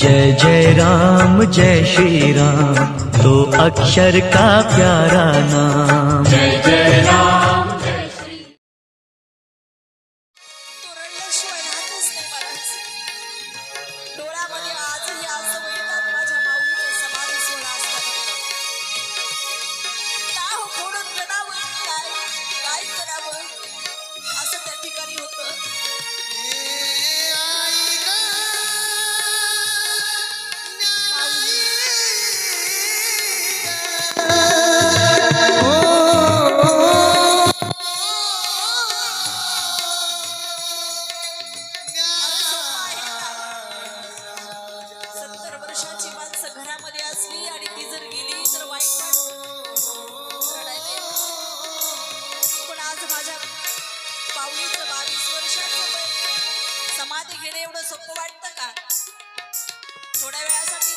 जय जय राम जय श्री राम, तो अक्षर का प्यारा नाम। जय जय राम जय श्री। तोरडल्याशिवाय राहतच नाही महाराज. डोळ्यामध्ये आजही असं येतात माझ्या माऊलीचे समाधी सोहळा असताना. का हो फोडून रडावं, काय करावं असं त्या ठिकाणी होतं. वर्षाची माणसं घरामध्ये असली आणि ती जर गेली तर वाईट रडायला येतं. पण आज माझ्या पाऊलीचं 22 वर्षाचं वय, समाधी घेणे एवढं सोपं वाटतं का? थोड्या वेळासाठी